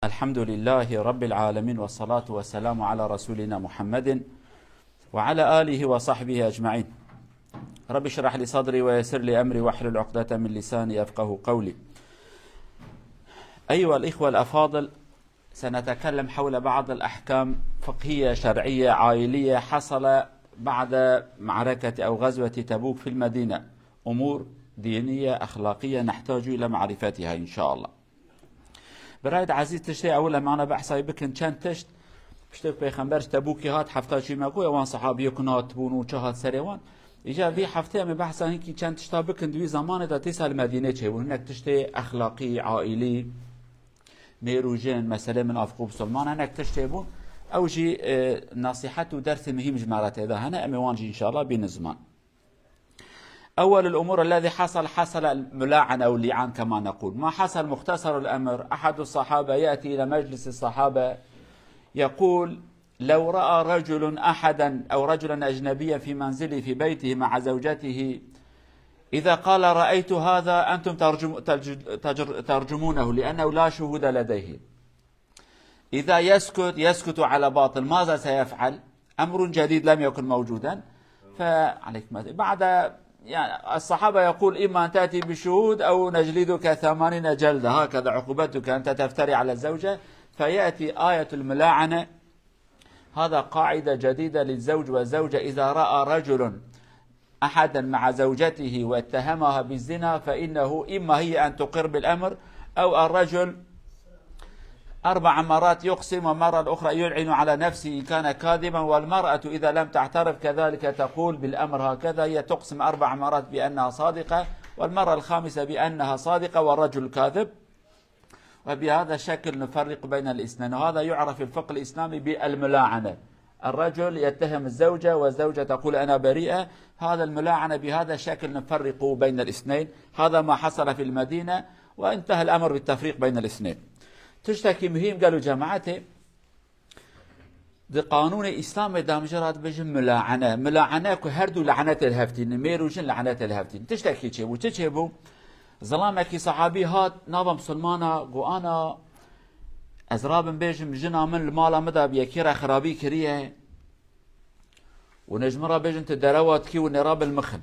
الحمد لله رب العالمين والصلاة والسلام على رسولنا محمد وعلى آله وصحبه أجمعين. رب اشرح لي صدري ويسر لي أمري واحلل عقدة من لساني يفقه قولي. أيها الإخوة الأفاضل، سنتكلم حول بعض الأحكام فقهية شرعية عائلية حصل بعد معركة أو غزوة تبوك في المدينة، أمور دينية أخلاقية نحتاج إلى معرفتها إن شاء الله. برايد عزيز تشتي اولا معنا بحثاي بكن چند تشت پشت پیغمبرش تبوکی هات هفته چی مگوی وان صحابی کنات بونو چهات سریوان ایجا وی هفته می بحثا هنکی چند تشتا بکن دوی زمان دا تیسال مدینه چه بون هنک تشتی اخلاقی عائلی میروجن مسئله من افقوب سلمان هنک تشتی بون او جی نصیحت و درس مهم جمارت اذا هنا اموانجي ان شاء الله بين زمان. أول الأمور الذي حصل الملاعنة أو اللعان كما نقول. ما حصل مختصر الأمر، أحد الصحابة يأتي إلى مجلس الصحابة يقول: لو رأى رجل أحدا أو رجلا أجنبيا في منزله في بيته مع زوجته، إذا قال رأيت هذا أنتم ترجمونه لأنه لا شهود لديه. إذا يسكت على باطل، ماذا سيفعل؟ أمر جديد لم يكن موجودا. فعليك بعد يعني الصحابة يقول: إما أن تأتي بشهود أو نجلدك 80 جلدة، هكذا عقوبتك أنت تفتري على الزوجة. فيأتي آية الملاعنة، هذا قاعدة جديدة للزوج والزوجة. إذا رأى رجل أحدا مع زوجته واتهمها بالزنا فإنه إما هي أن تقر بالأمر، أو الرجل 4 مرات يقسم ومرة الأخرى يلعن على نفسه إن كان كاذبا، والمرأة إذا لم تعترف كذلك تقول بالأمر هكذا، هي تقسم 4 مرات بأنها صادقة، والمرة الخامسة بأنها صادقة والرجل كاذب. وبهذا الشكل نفرق بين الاثنين، وهذا يعرف في الفقه الإسلامي بالملاعنة. الرجل يتهم الزوجة والزوجة تقول أنا بريئة، هذا الملاعنة. بهذا الشكل نفرق بين الاثنين. هذا ما حصل في المدينة، وانتهى الأمر بالتفريق بين الاثنين. تشتكي مهم قالوا جماعته دي قانون الإسلام دا مجرد بجم ملاعنة كهردو لعنات الهفتين ميروجن لعنات الهفتين. تشتكي چه بو چه بو ظلامك صحابي هات نابا مسلمانا قو أنا أزرابن بيجم جنا من المالا مدى بيكيرا خرابي كريه ونجمرا بيجن تدروات كي ونراب المخن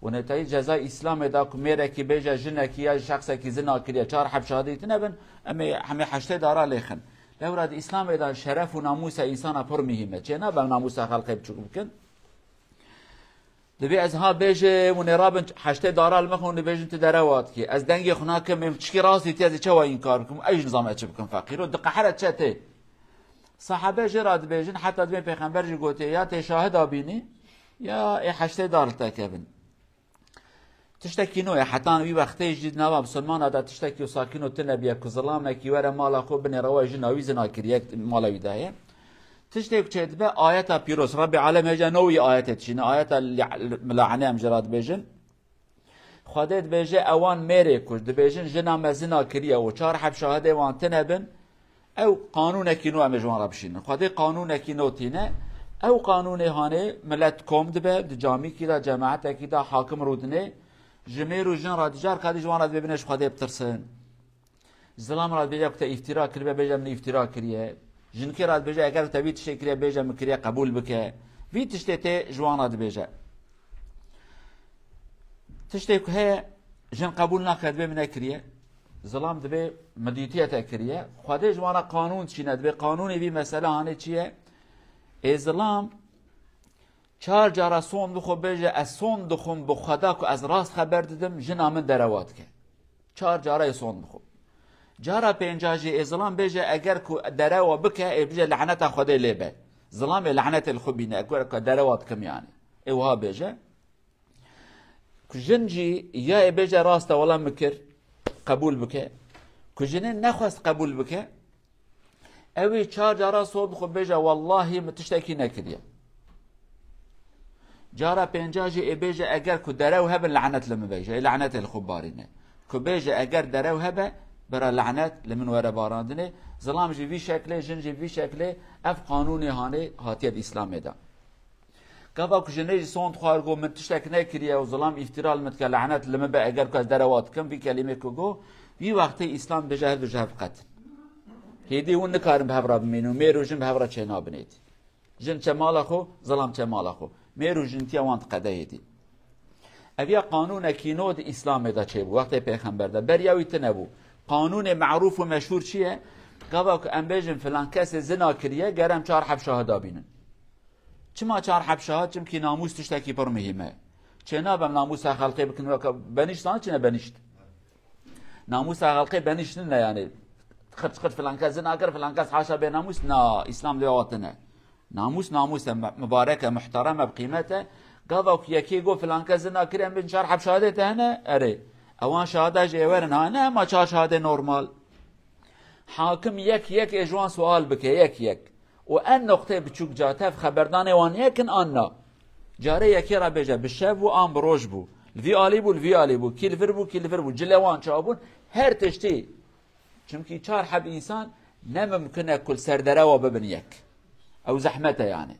ونتاي جزاء اسلام دا كميره كي بيجا جنا كي شخص كي زنا كريا 4 حب شهادي تنبن همي حشته دارا ليخن لوراد اسلام دا شرف و ناموس انسان پر مهمه چنا با ناموس خلق بچوكن دبي از ها بيجه ونراب حشته دارا المخون بيجن تدروات كي از دنگ خناك مم تشكي راسي تيازي چوا انكار بكم اي نظام اتشبكم فقير ودق حرت چته صحابه جراد بيجن حتى دبي پیغمبر جي گوتي يا تي شاهد ابيني يا اي حشته دارتك ابن تشتكي نوع حتى أنا بوقتي جديد نواب سلمان هذا تشتكي وساكنه تنبيه كظلامه كي ورا مالا خو بني رواج ناوي زنا كريك مالا ويدايه تشتكي كشيت بقى آيات بيروس ربي عالم هجا نوي آيات تشين آيات الملاعنة مجرد بيجن خديت بيجي أوان ميري كش دبيجن جنا مزنا كريه وشار حب شهاده وان تنبن أو قانون كينو أمجوان ربشين خدي قانون كينو تينا أو قانون هاني ملت كوم دبه دجامي كده جماعة كده حاكم رودنه جمير و جن رادجار كادي جوان راد ببينش خدي بترسن زلام راد بيجا كتا افتراء كربه بيجا من افتراء كريه جن كي راد بيجا اگر تبي تشي كريه بيجا من كريه قبول بك في تشتي جوان راد بيجا تشتي هي جن قبول ناكد به من كريه زلام دبي مديتيه كريه خدي جوان قانون تشينه دبي قانوني بي مساله هاني چيه ازلام 4 جارا سون بخو بيجا اسون دخم بخدا کو از راست خبر دادم جنا من دروات که 4 جارا سون بخو جارا 5 جي ظلام بيجا اگر کو دروا بك بيجا لعنت خدای لبه ظلام لعنت الخبينه اگر کو دروات كم يعني ايوها بيجا كجنجي يا بيجا راست ولا مكر قبول بك كجنن نخواست قبول بك اوي 4 جارا سون بخو بيجا والله متشتكي نكريا جارا 5 جي بيجا اگر كو درو هب لعنت لما بيجا لعنت الخبارين كو بيجا اگر درو هب برا لعنت لمن ورا باراندنه ظلام جي في شكله جن جي في شكله اف قانوني هاني هاتيه الاسلام دا كفا كو جني سون خارجو من تشتك نكريا وظلام افتراء المتك لعنت لما با اگر كو دروات كم في كلمه كو في وقت اسلام بجهر بجهر قتل هيدي ونكارن بهبرا بمينو ميرو جن بهبرا چنا بنيتي جن چمال خو ظلام چمال خو ميرو جنتيا وانت قده هيدي اویا قانون کینود اسلام دا چه بو وقتی پیغمبر دا بریاوی تنبو قانون معروف و مشهور چیه؟ گاوا که ام بیجن فلان کس زنا کریه گرم 4 حب شاهدا بینن چما 4 حب شاهد چم کی ناموس تشتکی پر مهمه چنا بم ناموس خلقی بکن و بنیشتان چنه بنیشت ناموس خلقی بنیشتن نه یعنی خد فلان کس زنا کر فلان کس حاشا به ناموس نه اسلام لیواتنه ناموس مبارکه محترمه بقیمته قاضوا كي جو فلان كذا كريم بن شرح بشهادته هنا اري اوان شهاده جيورن انا ما شهاده نورمال حاكم يك اجوان سؤال بك يك وان نقطه بتشوك جاتف خبردان وان يكن انا جاري يكي را بيجا بالشاب وان بروج بو الفي بو كيلفر بو جلوان شابون هر تشتي چونكي 4 حب انسان نممكن كل سردره وببنيك او زحمته يعني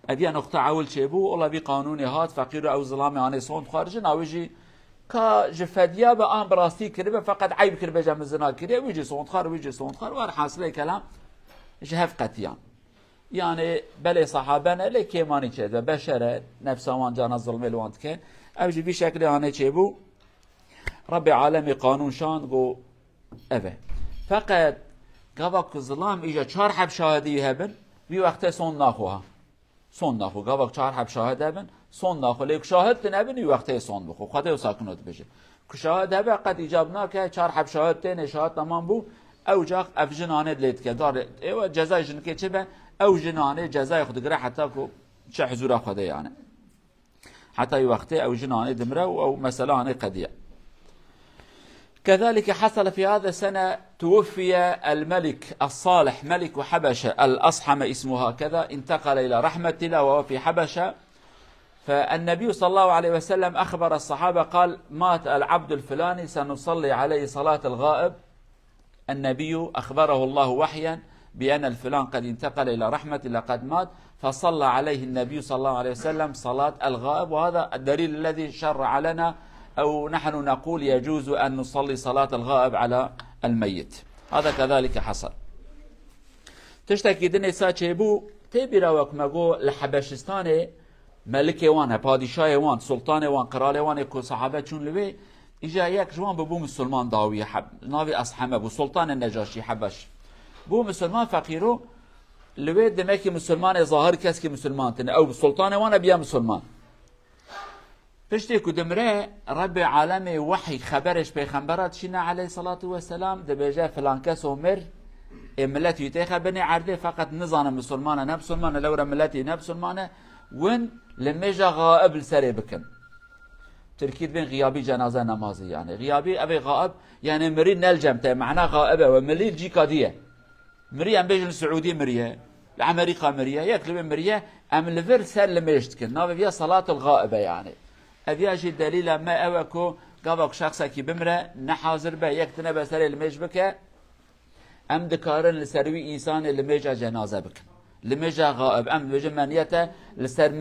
ادیا نقطه اول چه بو اولا بی قانونی هات فقیر او ظلام یعنی صوت خارج ناویجی کا جفدیا به ام براستی کرده فقط عیب کرده جمع زنا کرده ویجی صوت خار و حاصله کلام جهف قتیان يعني بله صحابنا لكيماني كذا بشر نفسوان جانا الظلم الوانت كان اوجي بشكل يعني چه بو رب عالمي قانون شان قو اوه فقط قابك ظلام اجا 4 حب شاهدی هبن بی وقت سون ناخوها سون ناخو قابك 4 حب شاهد هبن سون ناخو ليك شاهد تنبن بی وقت سون بخو خاطر ساكنوت بشه كشاهد هبه قد اجابنا که 4 حب شاهد تن شاهد تمام بو او جاق افجنانه دليت که دار ايوه جزای جن که چه به او جنانه جزای خود گره حتی کو چه حضور خدا يعني حتى وقته او جنانه دمره او مساله قضيه. كذلك حصل في هذا السنة توفي الملك الصالح ملك حبشة الأصحم اسمه كذا انتقل إلى رحمة الله وهو في حبشة. فالنبي صلى الله عليه وسلم أخبر الصحابة قال مات العبد الفلاني سنصلي عليه صلاة الغائب. النبي أخبره الله وحيا بأن الفلان قد انتقل إلى رحمة الله قد مات فصلى عليه النبي صلى الله عليه وسلم صلاة الغائب. وهذا الدليل الذي شرع لنا أو نحن نقول يجوز أن نصلي صلاة الغائب على الميت. هذا كذلك حصل. تشتكي دني ساچه بو تبيرا وكمغو لحبشستان ملك وان پادشاه وان سلطان وان قرال وان كو صحابه چون لوي اجا يك جوان بو مسلمان داوي حب ناوي اصحمه بو سلطان النجاشي حبش بو مسلمان فقيرو لوي دمك مسلمان ظاهر كسك مسلمان تن او سلطان وانا بيا مسلمان پشتی کو دمره رب عالم وحی خبرش پیغمبرات شینا علیه الصلاة والسلام دبیجه فلان کس عمر ملتی تیخه بنی عرده فقط نظام مسلمانه نه مسلمانه لورا ملتی نه مسلمانه ون لمجا غائب لسری بکن تركيد بين غيابي جنازه نمازي يعني غيابي ابي غائب يعني مري نلجمته معناه غائبه وملي الجي كاديه مري ام بيجن السعودي مريه الامريكا مريه يكلب مريه ام لفر سلم يشتكن ناوي فيها صلاه الغائبه يعني ابياجي دليل ما اوكو قابك شخص كي بمره نحاضر به يكتنه بسر المجبكه ام دكارن لسروي انسان المجا جنازه بك لمجا غائب ام بيجي منيته لسر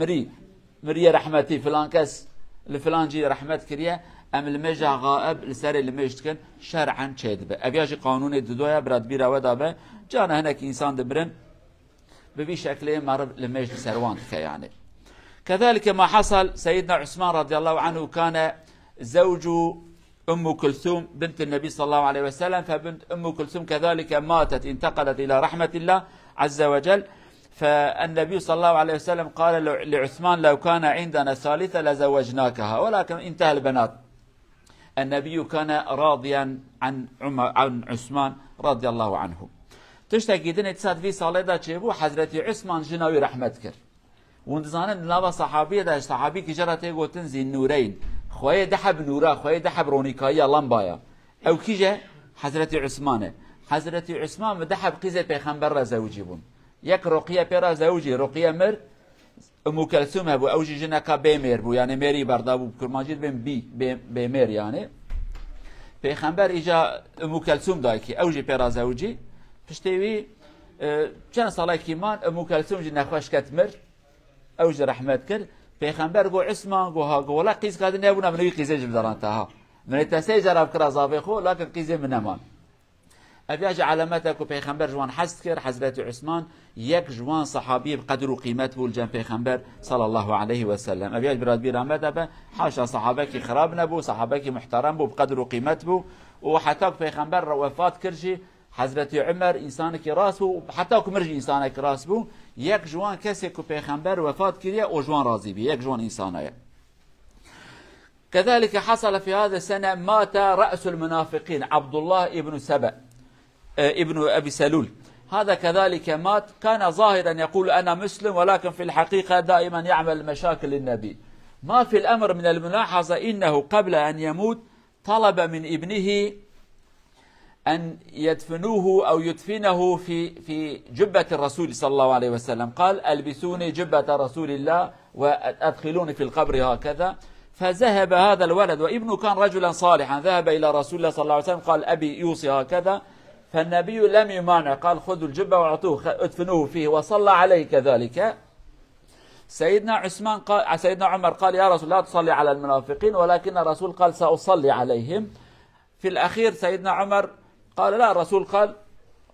مري رحمتي فلان كس لفلان جي رحمت كريه ام المجا غائب لسر المجتكن شرعا چيدبه ابياجي قانون ددويا براد بيرا ودابه جانا هناك انسان دبرن ببي شكله مر لمجد سروان يعني. كذلك ما حصل سيدنا عثمان رضي الله عنه كان زوج أم كلثوم بنت النبي صلى الله عليه وسلم فبنت أم كلثوم كذلك ماتت انتقلت إلى رحمة الله عز وجل. فالنبي صلى الله عليه وسلم قال لعثمان لو كان عندنا ثالثة لزوجناكها ولكن انتهى البنات. النبي كان راضيا عن عثمان رضي الله عنه. تشتكي دين اتصاد في صالة چه حضرت عثمان جناوي رحمت كر وندزانن نوا صحابي ده صحابي كي جرته گوتن زين نورين خويه دحب نورا خويه دحب رونيكايا لمبايا او كيجه حضرت عثمان دحب قيزه پیغمبر زوجي بون يك رقيه بيرا زوجي رقيه مر ام كلثوم ابو اوجي جنكا بيمير بو يعني ميري بردابو كرماجيد بين بيمير يعني پیغمبر اجا ام كلثوم دايكي اوجي بيرا زوجي پشتوی چند ساله کیمان ام کلثوم جن نخوش کتمر اوج رحمت کرد پیغمبر گو عثمان گو ها گو ولا قیز کاد نبونا منوی قیزه جبداران تاها من تسه جرب کرا زاوی خو لكن قیزه من امان أبياج علامتك وبيخنبر جوان حسكر حضرت عثمان يك جوان صحابي بقدر وقيمته بولجان بيخنبر صلى الله عليه وسلم. أبياج براد بيرامته حاشا صحابك خراب نبو صحابك محترم بو بقدر وقيمته وحتى بيخنبر وفات كرشي حضرت عمر إنسانك راس بو حتى كمرجي إنسانك راس بو يك جوان كسك بيخنبر وفات كريا وجوان راضي بي يك جوان إنسانية. كذلك حصل في هذا السنة مات رأس المنافقين عبد الله ابن سبأ ابن أبي سلول، هذا كذلك مات. كان ظاهرا يقول أنا مسلم ولكن في الحقيقة دائما يعمل مشاكل للنبي. ما في الأمر من الملاحظة إنه قبل أن يموت طلب من ابنه أن يدفنوه أو يدفنه في جبة الرسول صلى الله عليه وسلم. قال ألبسوني جبة رسول الله وأدخلوني في القبر هكذا. فذهب هذا الولد وابنه كان رجلا صالحا، ذهب إلى رسول الله صلى الله عليه وسلم قال أبي يوصي هكذا، فالنبي لم يمانع، قال خذوا الجبة واعطوه ادفنوه فيه وصلى عليه كذلك. سيدنا عمر قال يا رسول لا تصلي على المنافقين، ولكن الرسول قال سأصلي عليهم. في الأخير سيدنا عمر قال لا، الرسول قال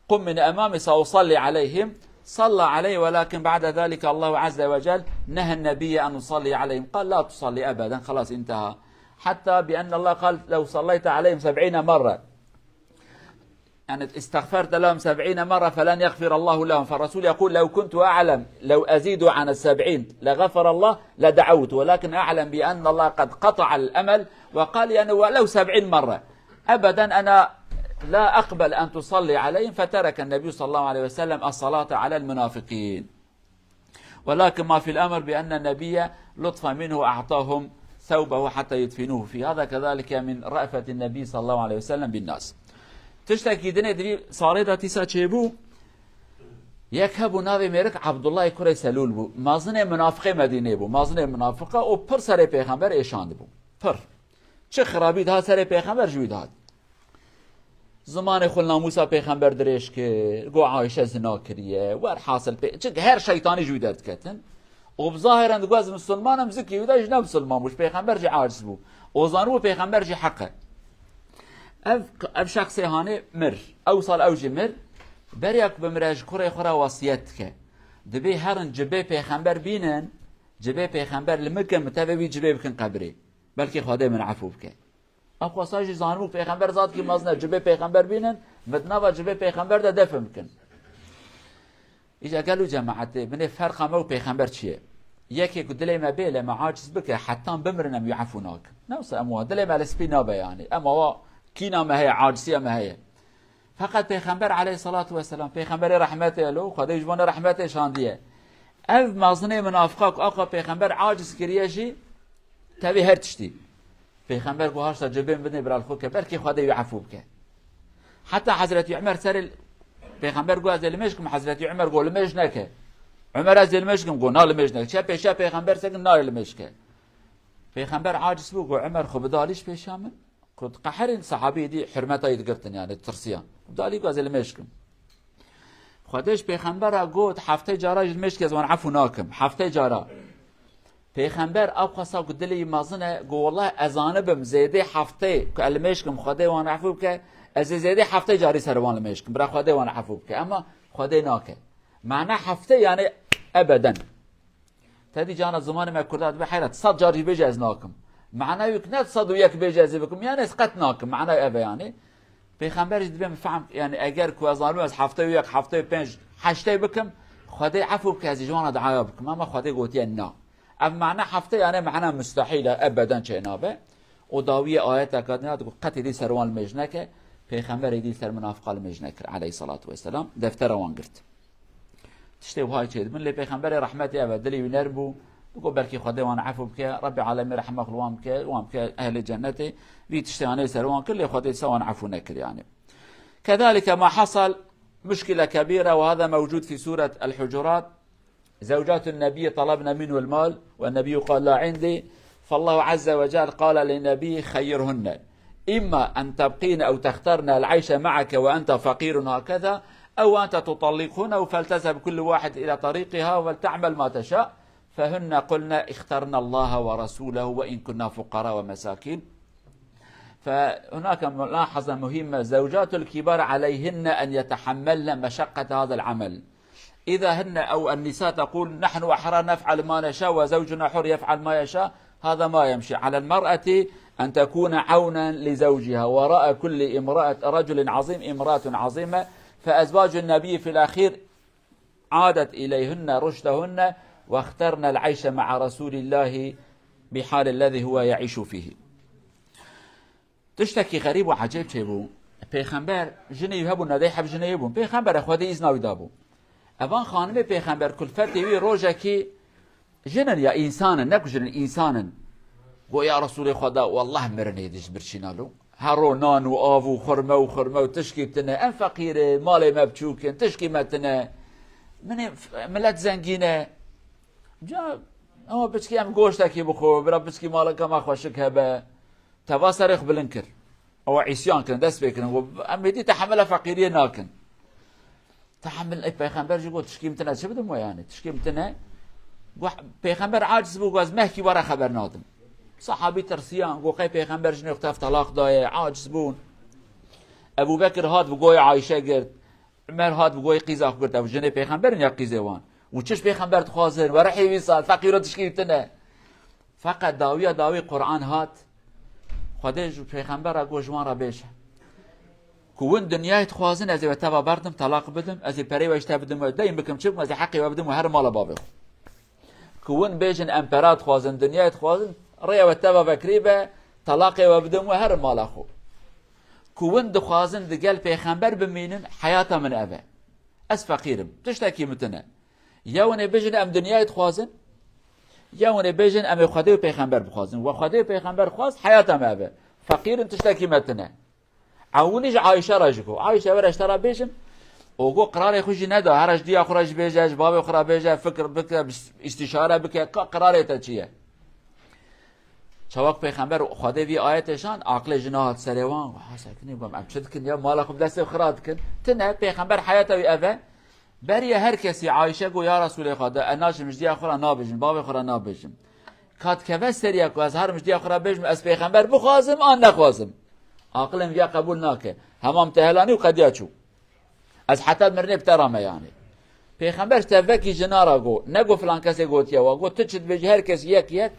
قم من أمامي سأصلي عليهم، صلى عليه، ولكن بعد ذلك الله عز وجل نهى النبي أن نصلي عليهم، قال لا تصلي أبدا، خلاص انتهى. حتى بأن الله قال لو صليت عليهم 70 مرة، يعني استغفرت لهم 70 مرة فلن يغفر الله لهم. فالرسول يقول لو كنت أعلم لو أزيد عن 70 لغفر الله لدعوت، ولكن أعلم بأن الله قد قطع الأمل وقال يعني ولو 70 مرة أبدا أنا لا أقبل أن تصلي عليهم. فترك النبي صلى الله عليه وسلم الصلاة على المنافقين. ولكن ما في الأمر بأن النبي لطفا منه أعطاهم ثوبه حتى يدفنوه فيه، هذا كذلك من رأفة النبي صلى الله عليه وسلم بالناس. تشتكي دنيا دبي صاريدا تيسا تشيبو يكهبو ناوي ميرك عبد الله كوري سلول بو، مازنه منافقه مدينه بو، مازنه منافقه او پر سر پیغمبر ایشاند بو، پر چه خرابی ده سر پیغمبر جوید هات. زمان خل ناموسا پیغمبر درش که گو عایشه زنا کریه ور حاصل چه هر شیطانی جویدت کتن و بظاهرا گو از مسلمانم زکی ودا جناب مسلمان بوش پیغمبر جی عاجز بو او زانو پیغمبر جی حقه. اف شخص هانه مر او صال او جمر بريك بمراج كوري خورا وصيت که دبي هرن جبه پیغمبر بینن، جبه پیغمبر لمکن متابعی جبه بکن قبره بلکه خدا من عفو بکه. اخو ساجي زانو پیغمبر ذات کی مازنه جبه پیغمبر بینن مدنا و جبه پیغمبر ده دفن بکن. اجا قالوا جماعت من فرق ما و پیغمبر چیه؟ یکی که دلی ما بیله ما عاجز بکه حتی بمرنم يعفوناك نفس امو دلی ما لسبینا بیانی اما کینا ما هي عاجزیه ما هي. فقط پیغمبر علیه الصلاة والسلام پیغمبر رحمت الو خدای جوان رحمت شاندیه. اف مازنه منافقاک آقا پیغمبر عاجز کریشی تبی هر تشتی پیغمبر کو هاشتا جبین بدنی برال خود که بلکه خدای عفو بکه. حتی حضرت عمر سر پیغمبر کو از المشکم حضرت عمر کو لمش نکه، عمر از المشکم کو نال لمش نکه، چه پیشا پیغمبر سکن نال لمشکه. پیغمبر عاجز بو کو عمر خو بدالیش پیشامن كنت قحرين صحابي دي حرمتها يتقرتن يعني ترسيان بدالي قاز المشكم خدش پیغمبر قوت هفته جارا المشك از وان عفو ناكم هفته جارا پیغمبر ابخصا قد لي مازنه قو والله اذانه بم زيده هفته المشكم خده وان عفو بك از زيده هفته جاري سروان المشكم برا خده وان عفو بك اما خده ناكه معنى هفته يعني ابدا تدي جانا زمان ما كردات بحيرت 100 جاري بجاز ناكم معناه يكنت صدوا يك بجازي بكم يعني اسقطناكم معناه ابا يعني پیغمبر دبم فهم يعني اگر کوازانو از هفته یک هفته 5 8 بكم خدای عفو بك از جوانا دعايا بكم اما خدای قوتي نا اما معناه هفته يعني معناه مستحيل ابدا چنابه و داوی آیت اکادنات قطع دی سروان مجنکه پیغمبر دی سر منافقه مجنکر علیه الصلاه و السلام دفتر وان گرت تشتي وهاي چه من لی پیغمبر رحمت ابدلی ونربو بقول بركي خدي وانا عفو بك ربي عالمي رحمك وام بك اهل الجنه بيتشتغل سروان كل خدي سواء عفو نكر يعني. كذلك ما حصل مشكله كبيره وهذا موجود في سوره الحجرات. زوجات النبي طلبنا منه المال والنبي قال لا عندي، فالله عز وجل قال للنبي خيرهن اما ان تبقين او تخترن العيش معك وانت فقير هكذا او انت تطلقهن فلتذهب كل واحد الى طريقها ولتعمل ما تشاء. فهن قلنا اخترنا الله ورسوله وإن كنا فقراء ومساكين. فهناك ملاحظة مهمة: زوجات الكبار عليهن أن يتحملن مشقة هذا العمل. إذا هن أو النساء تقول نحن أحرار نفعل ما نشاء وزوجنا حر يفعل ما يشاء، هذا ما يمشي. على المرأة أن تكون عونا لزوجها، وراء كل امرأة رجل عظيم امرأة عظيمة. فأزواج النبي في الأخير عادت إليهن رشدهن واخترن العيش مع رسول الله بحال الذي هو يعيش فيه. تشتكي غريب وعجيب شيبو پیغمبر جنی هبون ندای حب جنی هبون پیغمبر خود ایزناوی دابو اوان خانم پیغمبر کلفتی وی روزه کی جنن یا انسانن نکو جنن انسانن گو یا رسول خدا والله مرنه دیش برچینالو هرو نان و آب و خرمه و خرمه و تشکی بتنه ام فقیره مال مبچوکن تشکی متنه من ملت زنگینه جا بچکی ام گوشتکی بخور برا بچکی مالک ما خوشک هبه توا سرخ بلنكر او عصيان كن دست بكن ام دي تحمل فقيريه ناكن تحمل اي پیغمبر جو تشكي متنا چه بدم يعني تشكي متنا پیغمبر عاجز بو غاز مهكي ورا خبر نادم صحابي ترسيان گو قي پیغمبر جن اختف طلاق داي عاجز بون ابو بكر هاد بو عائشه گرت عمر هاد بو قيزا گرت ابو جن پیغمبر يا قيزوان و چش پیغمبر تخوازن ورا حي صار فقير تشكي متنا فقط داوي قرآن هات خدای جو پیغمبر را گوجوان را بیشه کون دنیای خوازن از وتبا بردم طلاق بدم از پری وشت بدم دایم بکم چم از حقی و بدم و هر مال بابه کون بیجن امپرات خوازن دنیای خوازن ریا وتبا بکریبه طلاق و بدم و هر مال خو کون دخوازن دگل پیغمبر بمینن حیات من اوه از فقیرم تشتکی متنه یون بیجن ام دنیای خوازن یون بیجن ام خدای و پیغمبر بخوازن و خدای و پیغمبر خواست حیاتم اوه فقیر تشتکی متنه عونیش عایشه راجکو عایشه ورش ترا بیجم او گو قرار خوشی ندا هرش دیا خورش بیجه باب خورا بیجه فکر بکه استشاره بکه قرار تا چیه چواک پیغمبر خدای وی آیتشان عقل جناحات سروان و حسکنی بام ام چد کن یا مال خوب دست خراد کن تنه پیغمبر حیات وی اوه بری هر کسی عایشه گو یا رسول خدا اناش مجدی خورا نابجم باب خورا نابجم کات که سریا کو از هر مجدی خورا بجم از پیغمبر بخوازم آن نخوازم عقلم یا قبول ناکه همام تهلانی و قدیاچو از حتی مرنه بترامه یعنی پیغمبر توکی جنارا گو نگو فلان کسی گوتیا و گو تچت بجه هر کس یک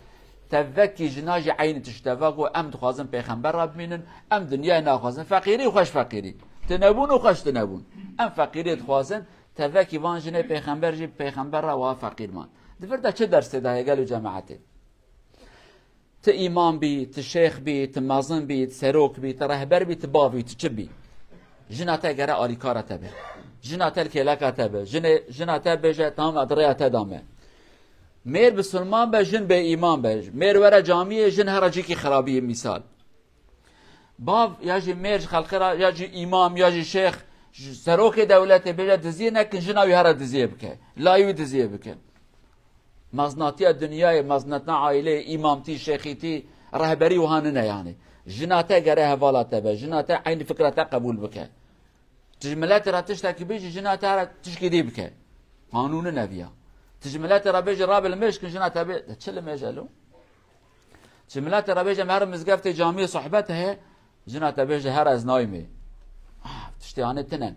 توکی جناج عین تشتوا گو ام تخوازم پیغمبر را بمینن ام دنیا ناخوازن فقیری و خوش فقیری تنبون و خوش تنبون ام فقیری تخوازن توکی وان جنه پیغمبر جی پیغمبر را و فقیر مان دفردا چه درس ده گلو جماعته ت امام بی ت شیخ بی ت مازن بی ت سروک بی ت رهبر بی ت باوی ت چبی جناته گره آلیکارا تبه جناته الکلاکا تبه جناته بجه تمام ادریا تدامه میر بسلمان به جن به امام به میر ورا جامعه جن هرجی کی خرابی مثال باو یا جی میر خلقرا یا جی امام یا جی شیخ سروک دولت بجه دزیه نکن جناوی هر دزیه بکه لایوی دزیه بکه مزناتی دنیای مزناتنا عائله امامتی شیخیتی رهبری وهاننه يعني جناته گره حوالاته به جناته عین فکرته قبول بکه تجملات را تشتکی بیجی جناته را تشکیدی بکه قانون نبیا تجملات را بیجی راب المشک جناته بی چل میجلو تجملات را بیجی مهر مزگفت جامعه صحبته جناته بیجی هر از نایمه تشتیانه تنن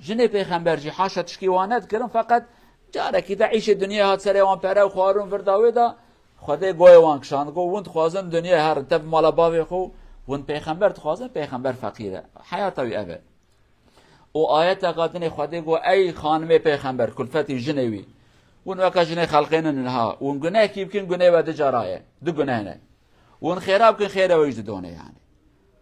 جنه پیغمبر جی حاشا تشکیوانت کرن فقط جارکی دا عیش دنیا هات سری وان پره و خوارون فرداوی دا خدا گوی وان کشان گو وند خوازن دنیا هر تب مالا باوی خو وند پیغمبر تخوازن پیغمبر فقیره حیاتوی اوه او آیت قادن خدا گو ای خانم پیغمبر کلفتی جنوی ون وکا جنه خلقین نها ون گناه کی بکن گناه و دجارایه دو گناه نه ون خیراب کن خیره وجد دونه یعنی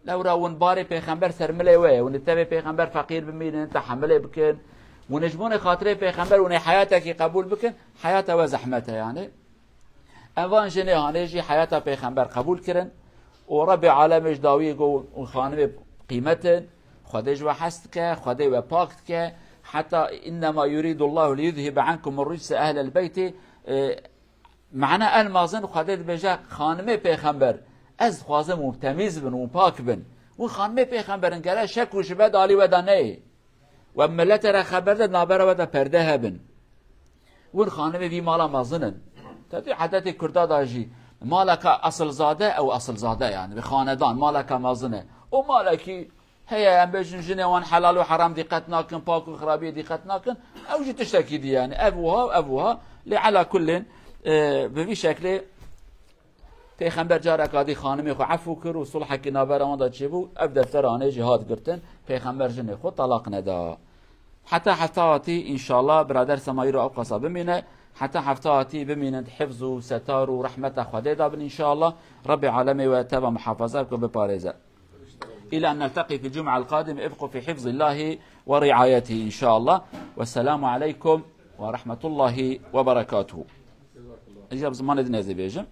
لورا ون باری پیغمبر سرمله وی ون تبع پیغمبر فقیر بمینن تحمله بکن ونجبون خاطره پیغمبر ون حیاته کی قبول بکن حیاته و زحمته یعنی اوان جنه هانجی حیاته پیغمبر قبول کرن و رب عالمش داوی گو اون خانم قیمت خودش و حست که خودی و پاکت که حتی انما يريد الله ليذهب عنكم الرجس اهل البيت معنى المازن خودی بجا خانم پیغمبر از خوازم تمیز بن و پاک بن و خانم پیغمبرن گره شک و شبه دالی و دانه و ملت را خبر ده نابره و ده پرده هبن ون خانم وی مالا مازنن تدی عادت کردا داجی مالك أصل زاده أو أصل زاده يعني بخاندان مالك مازنه ومالكي هي بيجن جنوان حلال وحرام دقت ناكن باكو خرابيه دقت ناكن او جي تشتكي دي يعني ابوها على كل بفي شكل پیغمبر جارك هذه خانمي خو عفو كر وصلح كنا برام دا تشبو اب دفترانه جهاد قرتن پیغمبر جن خو طلاق ندا حتى حفتاتي ان شاء الله برادر سماير او قصا بمينه حتى حفتاتي بمينه حفظ وستار ورحمه خدي دا ان شاء الله رب العالمين وتابع محافظتكم بباريزه إلى أن نلتقي في الجمعة القادمة. ابقوا في حفظ الله ورعايته إن شاء الله، والسلام عليكم ورحمة الله وبركاته. إجاب زمان دنيا زي بيجم.